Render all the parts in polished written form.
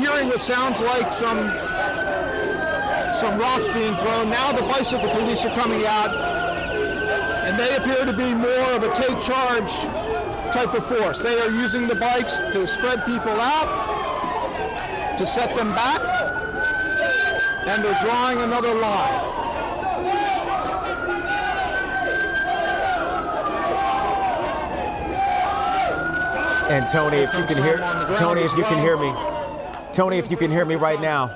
hearing what sounds like some rocks being thrown. Now the bicycle police are coming out, and they appear to be more of a take charge type of force. They are using the bikes to spread people out, to set them back, and they're drawing another line. And Tony, if you can hear, Tony, if you can hear me, Tony, if you can hear me right now.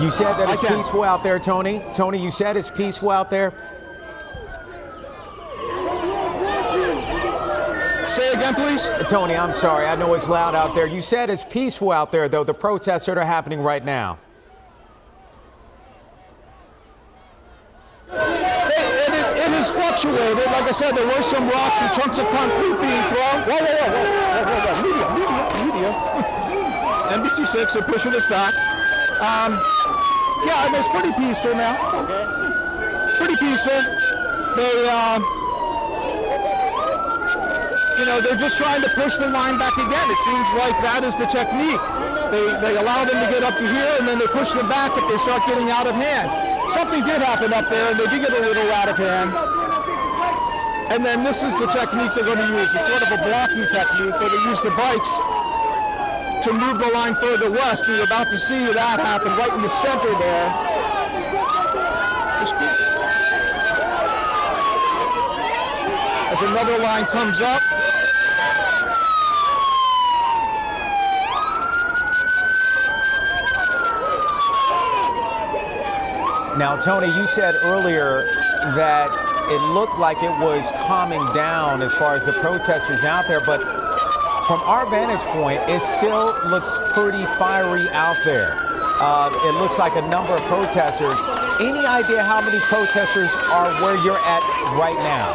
You said that it's peaceful out there, Tony. Tony, you said it's peaceful out there. Say again, please. Tony, I'm sorry. I know it's loud out there. You said it's peaceful out there, though, the protests that are happening right now. It has fluctuated. Like I said, there were some rocks and chunks of concrete being thrown. Whoa. Media. NBC 6 are pushing us back. Yeah, I mean, it's pretty peaceful now. Pretty peaceful. They're just trying to push the line back again. It seems like that is the technique. They allow them to get up to here, and then they push them back if they start getting out of hand. Something did happen up there, and they did get a little out of hand. And then this is the technique they're going to use. It's sort of a blocking technique where they use the bikes to move the line further west. You're about to see that happen right in the center there. As another line comes up. Now, Tony, you said earlier that it looked like it was calming down as far as the protesters out there, but from our vantage point, it still looks pretty fiery out there. It looks like a number of protesters. Any idea how many protesters are where you're at right now?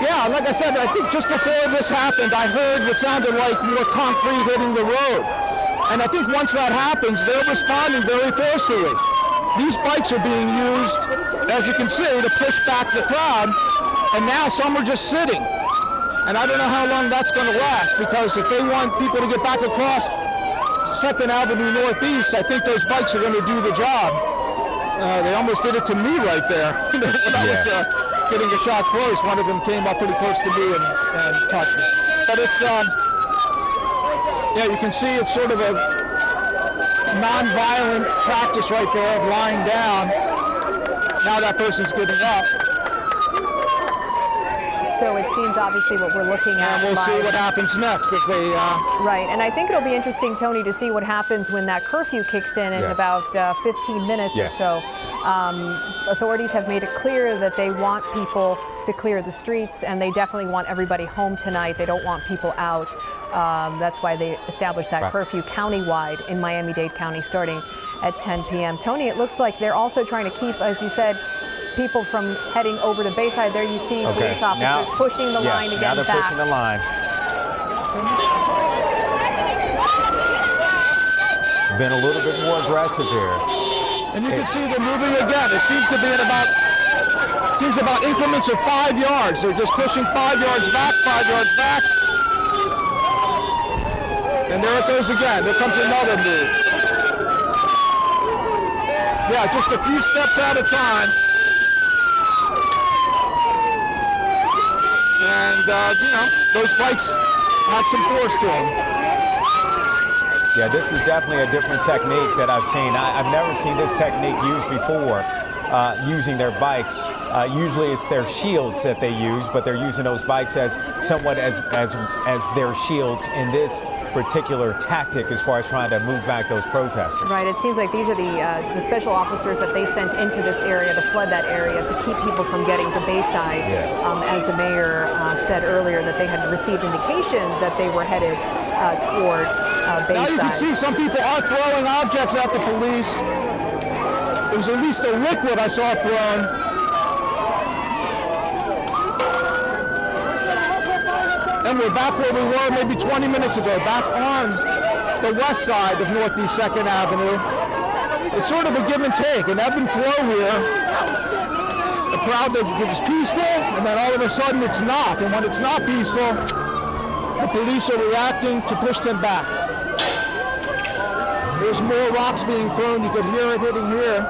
Yeah, like I said, I think just before this happened, I heard what sounded like more concrete hitting the road. And I think once that happens, they're responding very forcefully. These bikes are being used, as you can see, to push back the crowd. And now some are just sitting. And I don't know how long that's going to last, because if they want people to get back across 2nd Avenue Northeast, I think those bikes are going to do the job. They almost did it to me right there. When I was getting a shot close, one of them came up pretty close to me and touched me. But it's, you can see it's sort of a non-violent practice right there of lying down. Now that person's getting up. So it seems obviously what we're looking at. And we'll see what happens next as they... Right, and I think it'll be interesting, Tony, to see what happens when that curfew kicks in about 15 minutes or so. Authorities have made it clear that they want people to clear the streets, and they definitely want everybody home tonight. They don't want people out. That's why they established that curfew countywide in Miami-Dade County starting at 10 p.m. Tony, it looks like they're also trying to keep, as you said, people from heading over to Bayside. There you see police officers pushing the line again. Now they're pushing the line. Been a little bit more aggressive here. And you can see they're moving again. It seems to be at about increments of 5 yards. They're just pushing 5 yards back, 5 yards back. And there it goes again. There comes another move. Yeah, just a few steps at a time. And, those bikes have some force to them. Yeah, this is definitely a different technique that I've seen. I've never seen this technique used before, using their bikes. Usually it's their shields that they use, but they're using those bikes as somewhat as their shields in this particular tactic as far as trying to move back those protesters. Right, it seems like these are the special officers that they sent into this area to flood that area to keep people from getting to Bayside. As the mayor said earlier, that they had received indications that they were headed toward Bayside. Now you can see some people are throwing objects at the police. There was at least a liquid I saw thrown. And we're back where we were maybe 20 minutes ago, back on the west side of Northeast 2nd Avenue. It's sort of a give and take, an ebb and flow here. A crowd that is peaceful, and then all of a sudden it's not. And when it's not peaceful, The police are reacting to push them back. There's more rocks being thrown. You could hear it hitting here.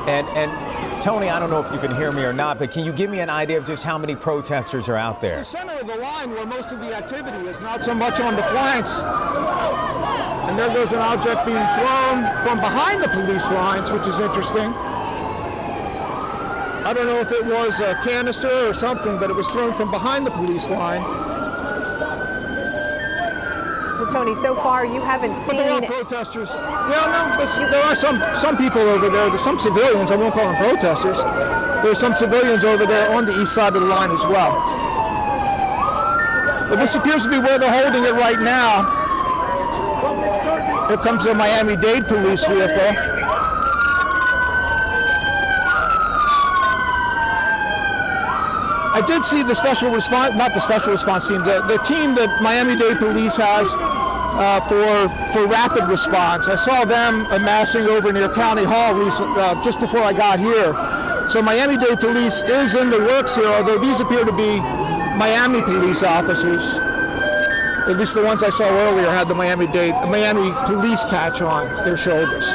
And Tony, I don't know if you can hear me or not, but can you give me an idea of just how many protesters are out there? It's the center of the line where most of the activity is, not so much on the flanks. And there goes an object being thrown from behind the police lines, which is interesting. I don't know if it was a canister or something, but it was thrown from behind the police line. So, Tony, so far you haven't But seen... there are protesters. Yeah, no, but there are some people over there. There's some civilians. I won't call them protesters. There's some civilians over there on the east side of the line as well. But this appears to be where they're holding it right now. Here comes the Miami-Dade police vehicle. I did see the special response, not the special response team, the team that Miami-Dade police has for rapid response. I saw them amassing over near County Hall just before I got here. So Miami-Dade police is in the works here, although these appear to be Miami police officers. At least the ones I saw earlier had the Miami police patch on their shoulders.